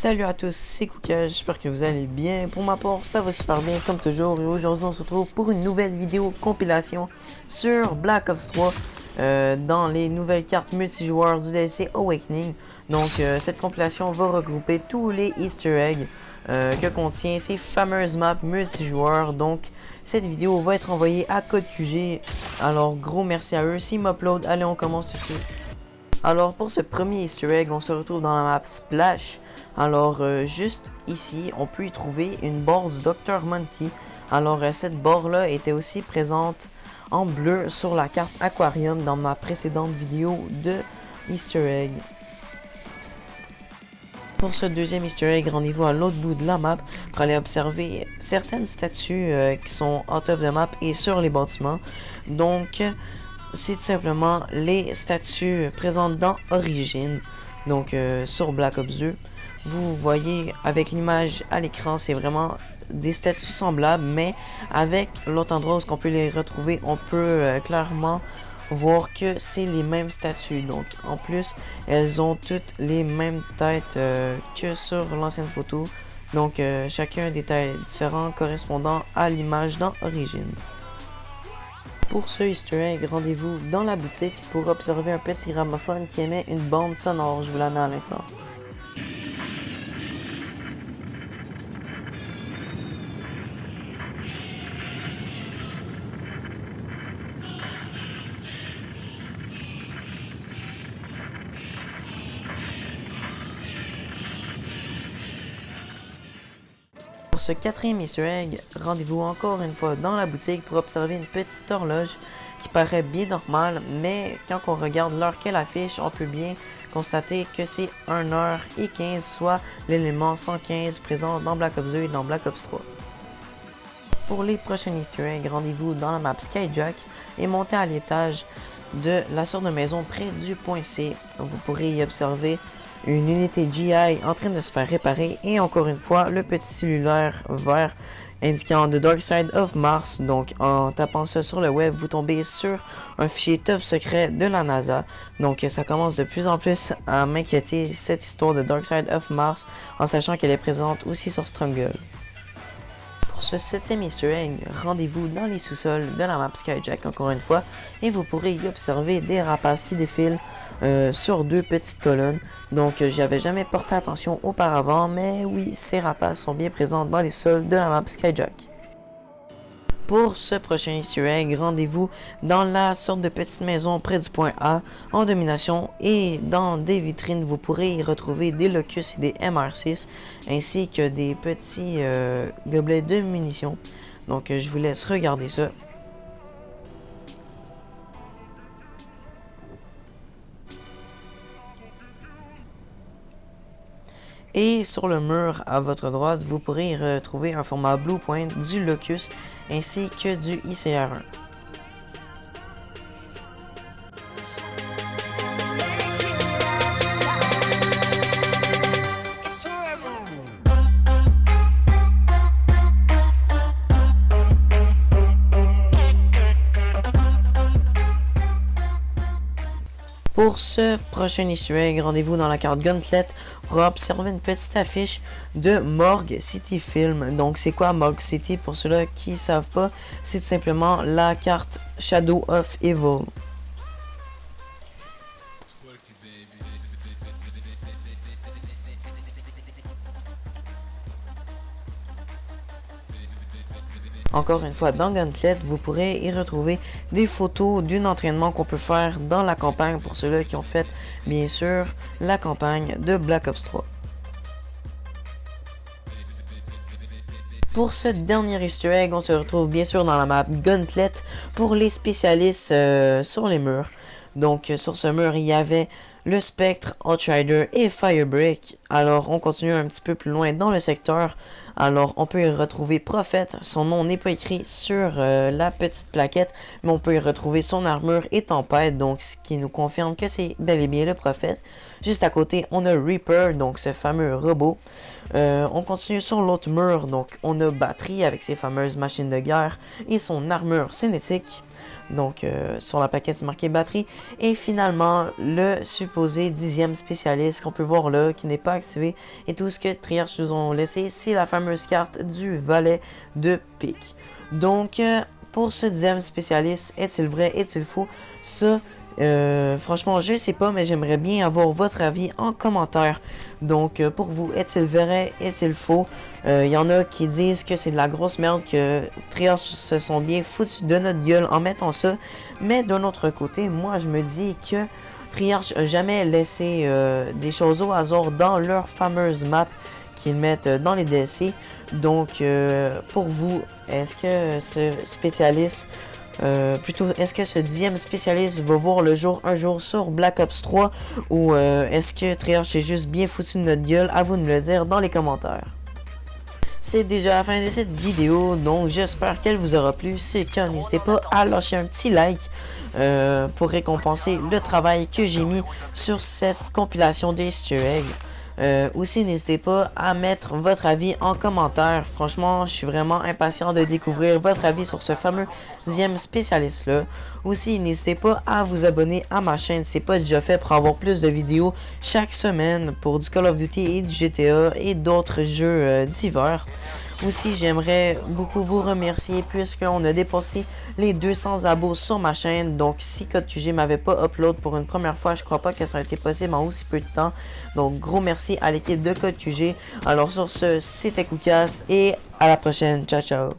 Salut à tous, c'est Kouka, j'espère que vous allez bien. Pour ma part, ça va super bien comme toujours. Et aujourd'hui, on se retrouve pour une nouvelle vidéo compilation sur Black Ops 3 dans les nouvelles cartes multijoueurs du DLC Awakening. Donc, cette compilation va regrouper tous les Easter eggs que contient ces fameuses maps multijoueurs. Donc, cette vidéo va être envoyée à Code QG. Alors, gros merci à eux. S'ils m'uploadent, allez, on commence tout de suite. Alors pour ce premier Easter egg, on se retrouve dans la map Splash. Alors juste ici, on peut y trouver une barre du Dr Monty. Alors cette barre là était aussi présente en bleu sur la carte Aquarium dans ma précédente vidéo de Easter egg. Pour ce deuxième Easter egg, rendez-vous à l'autre bout de la map pour aller observer certaines statues qui sont out of the map et sur les bâtiments. Donc c'est tout simplement les statues présentes dans Origin, donc sur Black Ops 2. Vous voyez avec l'image à l'écran, c'est vraiment des statues semblables, mais avec l'autre endroit où on peut les retrouver, on peut clairement voir que c'est les mêmes statues. Donc en plus, elles ont toutes les mêmes têtes que sur l'ancienne photo. Donc chacun des têtes différentes correspondant à l'image dans Origin. Pour ce Easter egg, rendez-vous dans la boutique pour observer un petit gramophone qui émet une bande sonore. Je vous la mets à l'instant. Pour ce quatrième Easter egg, rendez-vous encore une fois dans la boutique pour observer une petite horloge qui paraît bien normale, mais quand on regarde l'heure qu'elle affiche, on peut bien constater que c'est 1h15, soit l'élément 115 présent dans Black Ops 2 et dans Black Ops 3. Pour les prochains Easter eggs, rendez-vous dans la map Skyjack et montez à l'étage de la sorte de maison près du point C. Vous pourrez y observer une unité GI en train de se faire réparer et encore une fois le petit cellulaire vert indiquant The Dark Side of Mars. Donc en tapant ça sur le web, vous tombez sur un fichier top secret de la NASA. Donc ça commence de plus en plus à m'inquiéter, cette histoire de Dark Side of Mars, en sachant qu'elle est présente aussi sur Struggle. Pour ce septième Easter egg, rendez-vous dans les sous-sols de la map Skyjack encore une fois et vous pourrez y observer des rapaces qui défilent sur deux petites colonnes. Donc j'y avais jamais porté attention auparavant, mais oui, ces rapaces sont bien présents dans les sols de la map Skyjack. Pour ce prochain Easter egg, rendez-vous dans la sorte de petite maison près du point A en domination et dans des vitrines vous pourrez y retrouver des Locus et des MR6 ainsi que des petits gobelets de munitions. Donc je vous laisse regarder ça. Et sur le mur à votre droite, vous pourrez retrouver un format Bluepoint du Locus ainsi que du ICR1. Pour ce prochain Easter egg, rendez-vous dans la carte Gauntlet pour observer une petite affiche de Morgue City Film. Donc c'est quoi Morgue City? Pour ceux-là qui ne savent pas, c'est tout simplement la carte Shadow of Evil. Encore une fois, dans Gauntlet, vous pourrez y retrouver des photos d'un entraînement qu'on peut faire dans la campagne pour ceux-là qui ont fait, bien sûr, la campagne de Black Ops 3. Pour ce dernier Easter egg, on se retrouve bien sûr dans la map Gauntlet pour les spécialistes sur les murs. Donc sur ce mur, il y avait le Spectre, Outrider et Firebreak. Alors on continue un petit peu plus loin dans le secteur. Alors on peut y retrouver Prophète. Son nom n'est pas écrit sur la petite plaquette, mais on peut y retrouver son armure et Tempête. Donc ce qui nous confirme que c'est bel et bien le Prophète. Juste à côté, on a Reaper, donc ce fameux robot. On continue sur l'autre mur. Donc on a Batterie avec ses fameuses machines de guerre et son armure cinétique. Donc sur la plaquette c'est marqué batterie. Et finalement le supposé 10e spécialiste qu'on peut voir là qui n'est pas activé. Et tout ce que Triarch nous ont laissé c'est la fameuse carte du valet de pique. Donc pour ce 10e spécialiste, est-il vrai, est-il faux? Ça franchement je sais pas, mais j'aimerais bien avoir votre avis en commentaire. Donc pour vous, est-il vrai, est-il faux? Il y en a qui disent que c'est de la grosse merde, que Triarch se sont bien foutus de notre gueule en mettant ça. Mais d'un autre côté, moi je me dis que Triarch a jamais laissé des choses au hasard dans leur fameuse map qu'ils mettent dans les DLC. Donc pour vous, est-ce que ce spécialiste plutôt, est-ce que ce 10e spécialiste va voir le jour un jour sur Black Ops 3 ou est-ce que Triarch est juste bien foutu de notre gueule? À vous de me le dire dans les commentaires. C'est déjà la fin de cette vidéo, donc j'espère qu'elle vous aura plu. Si c'est le cas, n'hésitez pas à lâcher un petit like pour récompenser le travail que j'ai mis sur cette compilation des Easter eggs. Aussi, n'hésitez pas à mettre votre avis en commentaire. Franchement, je suis vraiment impatient de découvrir votre avis sur ce fameux 10e spécialiste-là. Aussi, n'hésitez pas à vous abonner à ma chaîne si ce n'est pas déjà fait pour avoir plus de vidéos chaque semaine pour du Call of Duty et du GTA et d'autres jeux divers. Aussi, j'aimerais beaucoup vous remercier puisqu'on a dépassé les 200 abos sur ma chaîne. Donc, si CodeQG m'avait pas upload pour une première fois, je crois pas que ça aurait été possible en aussi peu de temps. Donc, gros merci à l'équipe de CodeQG. Alors, sur ce, c'était Koukas et à la prochaine. Ciao, ciao.